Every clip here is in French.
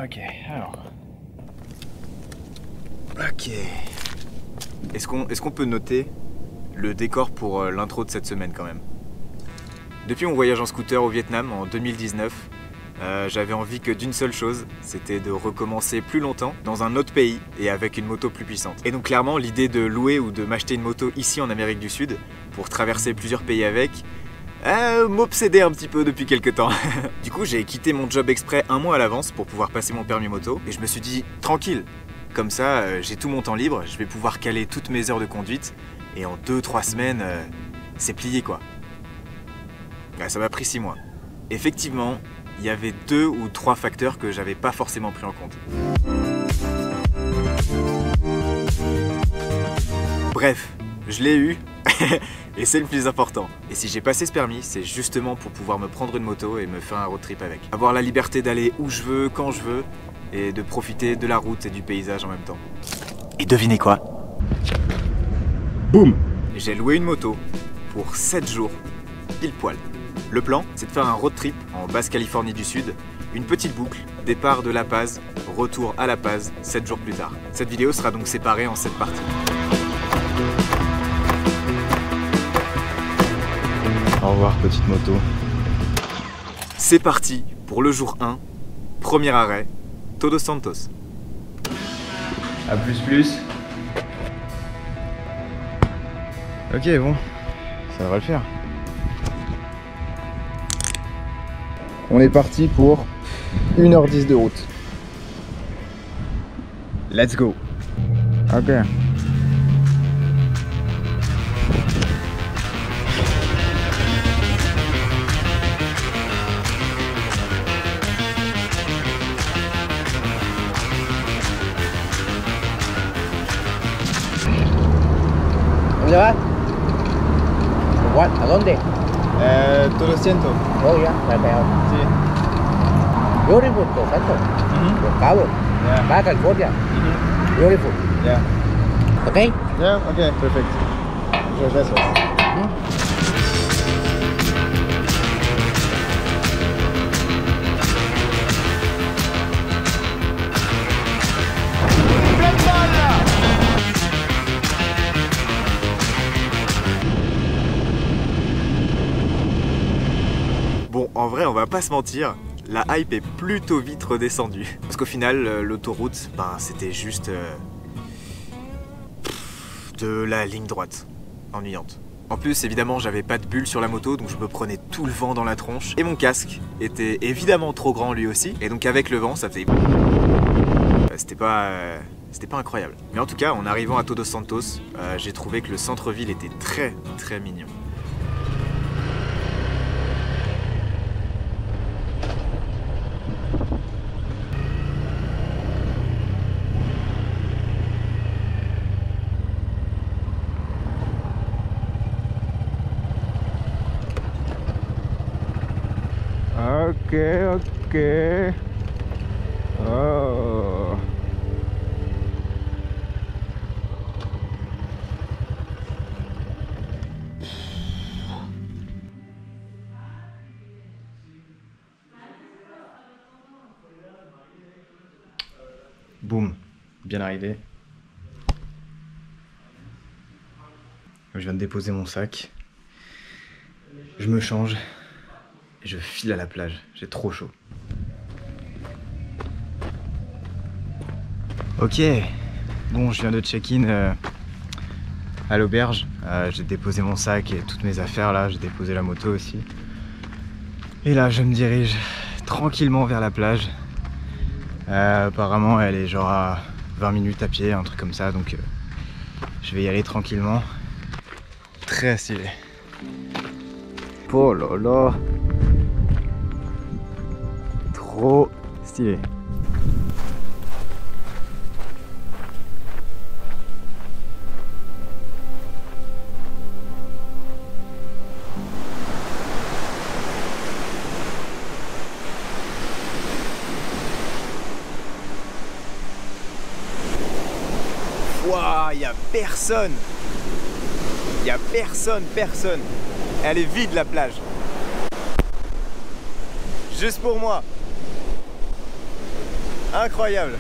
Ok, alors. Ok. Est-ce qu'on peut noter le décor pour l'intro de cette semaine quand même? Depuis mon voyage en scooter au Vietnam en 2019, j'avais envie que d'une seule chose, c'était de recommencer plus longtemps dans un autre pays et avec une moto plus puissante. Et donc clairement l'idée de louer ou de m'acheter une moto ici en Amérique du Sud pour traverser plusieurs pays avec, m'obsédait un petit peu depuis quelques temps. Du coup j'ai quitté mon job exprès un mois à l'avance pour pouvoir passer mon permis moto et je me suis dit tranquille, comme ça j'ai tout mon temps libre, je vais pouvoir caler toutes mes heures de conduite et en 2-3 semaines c'est plié quoi. Ça m'a pris 6 mois. Effectivement, il y avait 2 ou 3 facteurs que j'avais pas forcément pris en compte. Bref, je l'ai eu et c'est le plus important. Et si j'ai passé ce permis, c'est justement pour pouvoir me prendre une moto et me faire un road trip avec. Avoir la liberté d'aller où je veux, quand je veux, et de profiter de la route et du paysage en même temps. Et devinez quoi? Boum! J'ai loué une moto pour 7 jours, pile poil. Le plan, c'est de faire un road trip en Basse-Californie du Sud, une petite boucle, départ de La Paz, retour à La Paz, 7 jours plus tard. Cette vidéo sera donc séparée en 7 parties. Au revoir petite moto. C'est parti pour le jour 1, premier arrêt, Todos Santos. A plus. Ok bon, ça devrait le faire. On est parti pour 1h10 de route. Let's go. Ok. ¿Dónde vas? ¿A dónde? Todos Santos. Oh, ya, la veo. Sí. Beautiful, Los Santos. Los Cabos. Yeah. Baja California. Beautiful. Yeah. Okay? Yeah, okay, perfect. Muchas gracias. Bon, en vrai, on va pas se mentir, la hype est plutôt vite redescendue. Parce qu'au final, l'autoroute, c'était juste de la ligne droite, ennuyante. En plus, évidemment, j'avais pas de bulle sur la moto, donc je me prenais tout le vent dans la tronche. Et mon casque était évidemment trop grand lui aussi, et donc avec le vent, ça faisait... C'était pas incroyable. Mais en tout cas, en arrivant à Todos Santos, j'ai trouvé que le centre-ville était très très mignon. Ok. Oh. Boum, bien arrivé. Je viens de déposer mon sac. Je me change. Et je file à la plage, j'ai trop chaud. Ok, bon je viens de check-in à l'auberge. J'ai déposé mon sac et toutes mes affaires là, j'ai déposé la moto aussi. Et là je me dirige tranquillement vers la plage. Apparemment elle est genre à 20 minutes à pied, un truc comme ça, donc je vais y aller tranquillement. Très stylé. Oh là là. Trop stylé. Waouh, y a personne. Y a personne. Elle est vide la plage. Juste pour moi. Incroyable.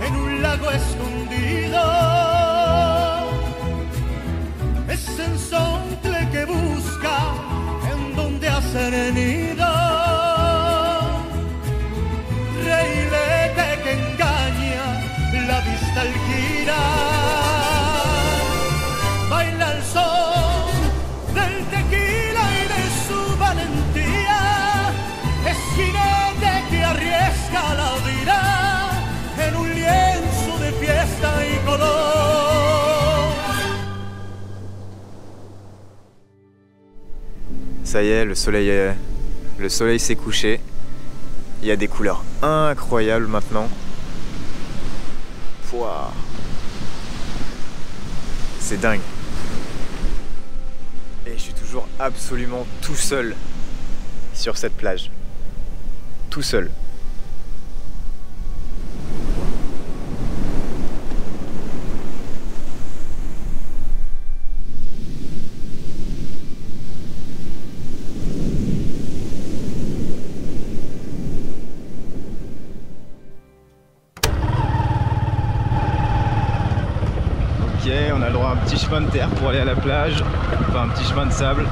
En un lago escondido, es el sontle que busca en donde hacer nido, reilete que engaña la vista al girar, baila el son del tequila y de su valentía, es jinete que arriesga la vida en un lienzo de fiesta y color. Ça y est, le soleil s'est couché. Il y a des couleurs incroyables maintenant. Pouah. C'est dingue. Et je suis toujours absolument tout seul sur cette plage. Tout seul. Ok, on a le droit à un petit chemin de terre pour aller à la plage, enfin un petit chemin de sable.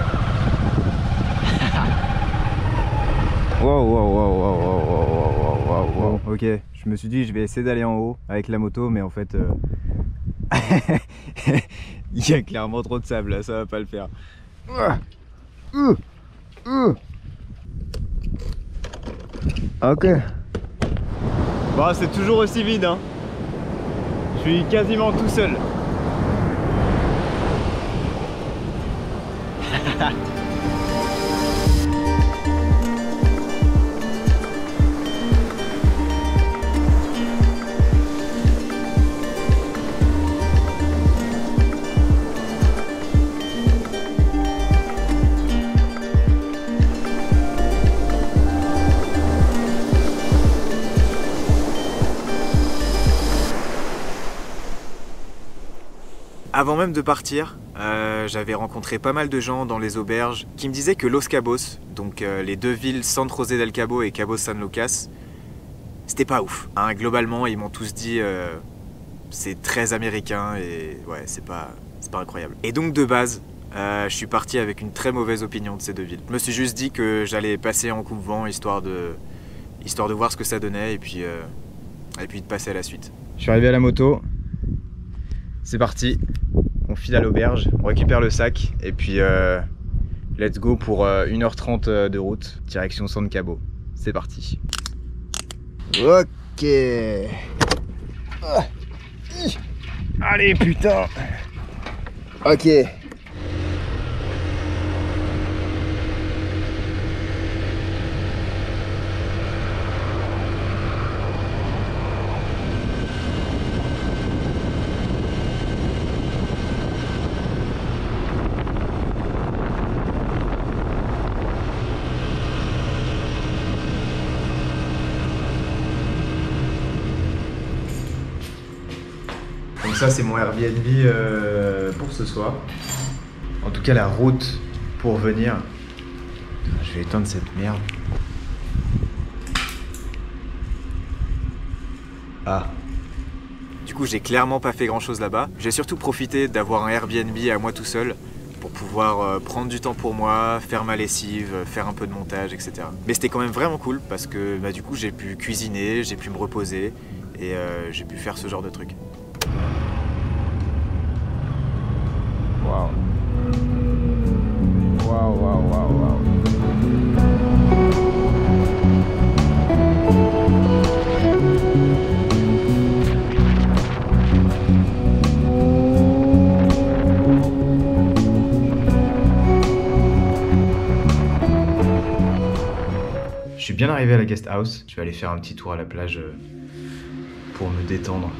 Wow. Ok, je me suis dit je vais essayer d'aller en haut avec la moto, mais en fait il y a clairement trop de sable là, ça va pas le faire. Ok. Bon, c'est toujours aussi vide, hein. Je suis quasiment tout seul. Avant même de partir, j'avais rencontré pas mal de gens dans les auberges qui me disaient que Los Cabos, donc les deux villes San José del Cabo et Cabo San Lucas, c'était pas ouf. Hein, globalement, ils m'ont tous dit c'est très américain et ouais, c'est pas incroyable. Et donc de base, je suis parti avec une très mauvaise opinion de ces deux villes. Je me suis juste dit que j'allais passer en coupe-vent histoire de voir ce que ça donnait et puis de passer à la suite. Je suis arrivé à la moto. C'est parti, on file à l'auberge, on récupère le sac et puis let's go pour 1h30 de route, direction San Cabo. C'est parti. Ok. Allez putain. Ok. Donc ça c'est mon Airbnb pour ce soir. En tout cas la route pour venir. Je vais éteindre cette merde. Ah. Du coup j'ai clairement pas fait grand chose là-bas. J'ai surtout profité d'avoir un Airbnb à moi tout seul pour pouvoir prendre du temps pour moi, faire ma lessive, faire un peu de montage, etc. Mais c'était quand même vraiment cool parce que du coup j'ai pu cuisiner, j'ai pu me reposer et j'ai pu faire ce genre de trucs. Waouh. Waouh. suis bien arrivé à la guest house. Je vais aller faire un petit tour à la plage pour me détendre.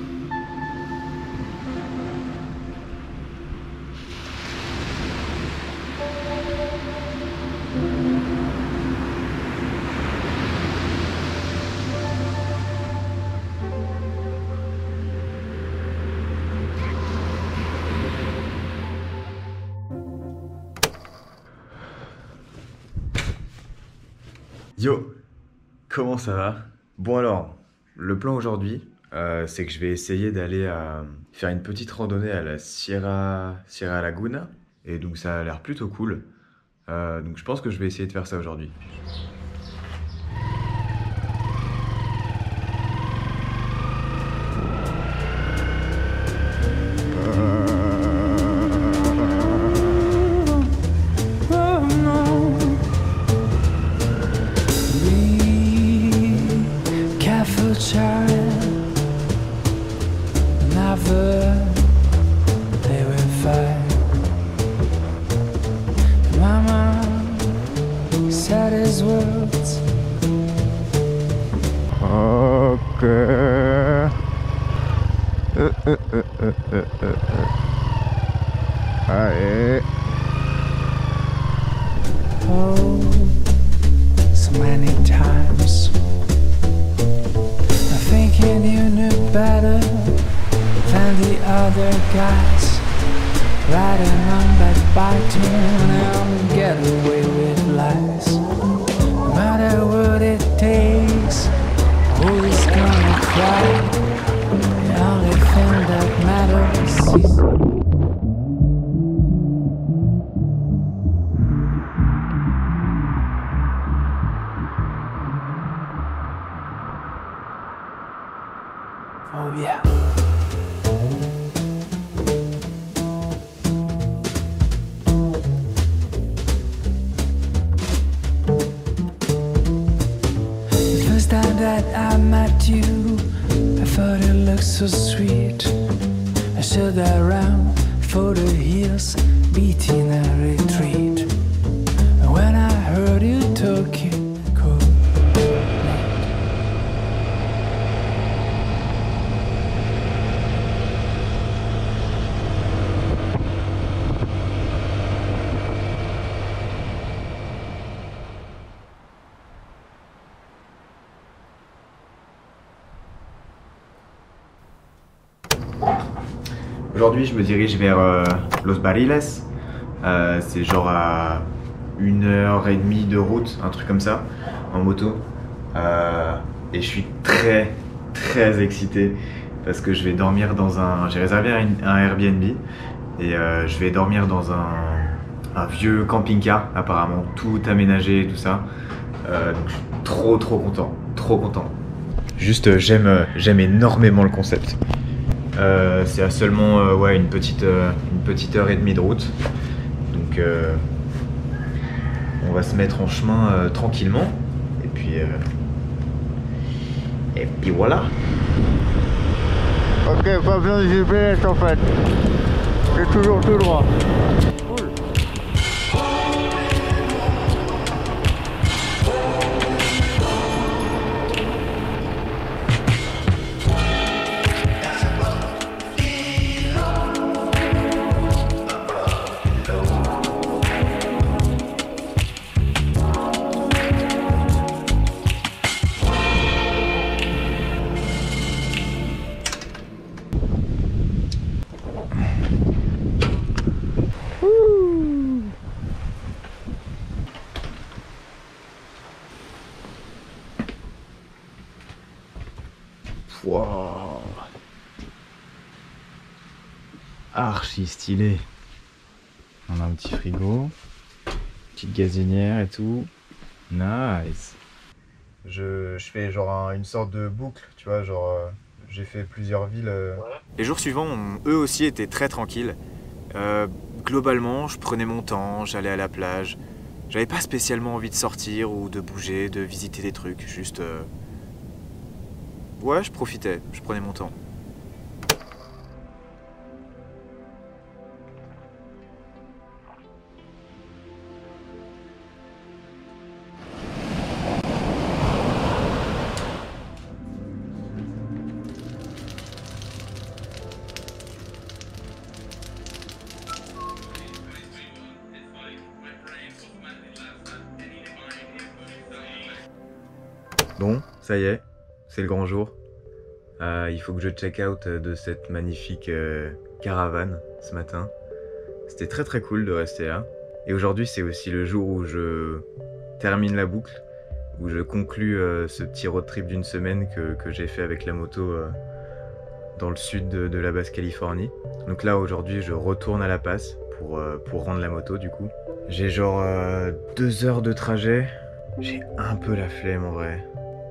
Yo, comment ça va? Bon alors, le plan aujourd'hui, c'est que je vais essayer d'aller faire une petite randonnée à la Sierra Laguna. Et donc ça a l'air plutôt cool. Donc je pense que je vais essayer de faire ça aujourd'hui. Allez. Oh, so many times I'm thinking you knew better than the other guys, riding on backbiting and get away with lies. No matter what it takes, always gonna cry. The only thing that matters is oh yeah. The first time that I met you, I thought it looked so sweet. I stood around for the hills, beating a retreat. And when I heard you talking cold, Aujourd'hui, je me dirige vers Los Barriles. C'est genre à 1h30 de route, un truc comme ça, en moto. Et je suis très excité parce que je vais dormir dans un... J'ai réservé un Airbnb et je vais dormir dans un vieux camping-car, apparemment, tout aménagé et tout ça. Donc je suis trop content. Juste, j'aime énormément le concept. C'est à seulement ouais, une petite heure et demie de route. Donc on va se mettre en chemin tranquillement. Et puis voilà. ok, pas besoin de GPS en fait. C'est toujours tout droit. Wow. Archi stylé. On a un petit frigo, petite gazinière et tout. Nice. Je fais genre une sorte de boucle, tu vois, genre j'ai fait plusieurs villes. Les jours suivants, eux aussi étaient très tranquilles. Globalement, je prenais mon temps, j'allais à la plage. J'avais pas spécialement envie de sortir ou de bouger, de visiter des trucs, juste... Ouais, je profitais, je prenais mon temps. Bon, ça y est, c'est le grand jour. Il faut que je check out de cette magnifique caravane ce matin. C'était très très cool de rester là. Et aujourd'hui c'est aussi le jour où je termine la boucle, où je conclus ce petit road trip d'une semaine que j'ai fait avec la moto dans le sud de la Basse-Californie. Donc là aujourd'hui je retourne à La Paz pour rendre la moto du coup. J'ai genre 2 heures de trajet. J'ai un peu la flemme en vrai.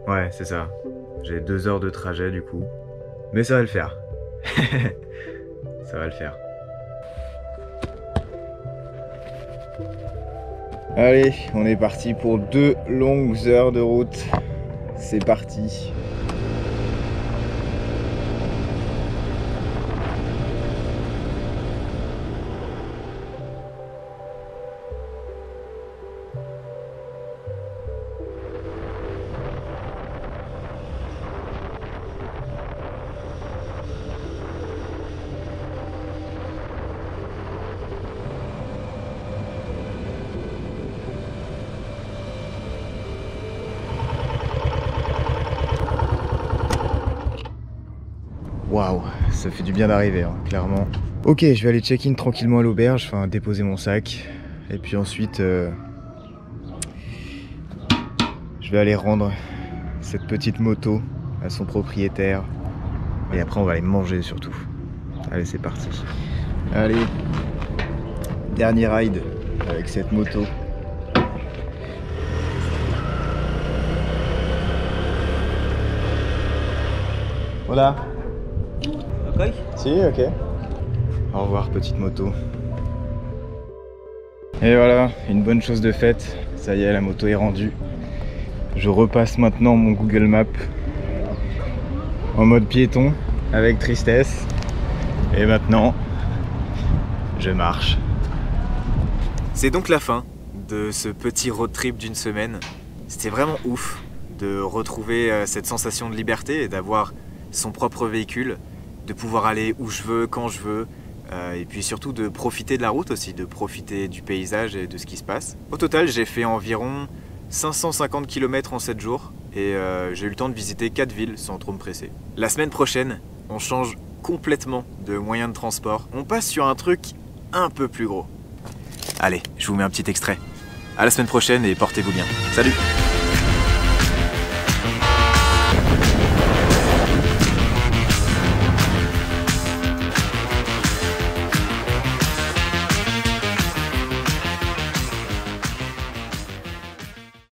Ouais c'est ça. J'ai 2 heures de trajet du coup. Mais ça va le faire. Ça va le faire. Allez, on est parti pour 2 longues heures de route. C'est parti. Waouh, ça fait du bien d'arriver, hein, clairement. Ok, je vais aller check-in tranquillement à l'auberge, enfin déposer mon sac. Et puis ensuite, je vais aller rendre cette petite moto à son propriétaire. Et après, on va aller manger surtout. Allez, c'est parti. Allez, dernier ride avec cette moto. Voilà. Ok. Si, ok. Au revoir, petite moto. Et voilà, une bonne chose de faite. Ça y est, la moto est rendue. Je repasse maintenant mon Google Maps en mode piéton avec tristesse. Et maintenant, je marche. C'est donc la fin de ce petit road trip d'une semaine. C'était vraiment ouf de retrouver cette sensation de liberté et d'avoir son propre véhicule, de pouvoir aller où je veux, quand je veux, et puis surtout de profiter de la route aussi, de profiter du paysage et de ce qui se passe. Au total, j'ai fait environ 550 km en 7 jours et j'ai eu le temps de visiter 4 villes sans trop me presser. La semaine prochaine, on change complètement de moyen de transport. On passe sur un truc un peu plus gros. Allez, je vous mets un petit extrait. À la semaine prochaine et portez-vous bien. Salut!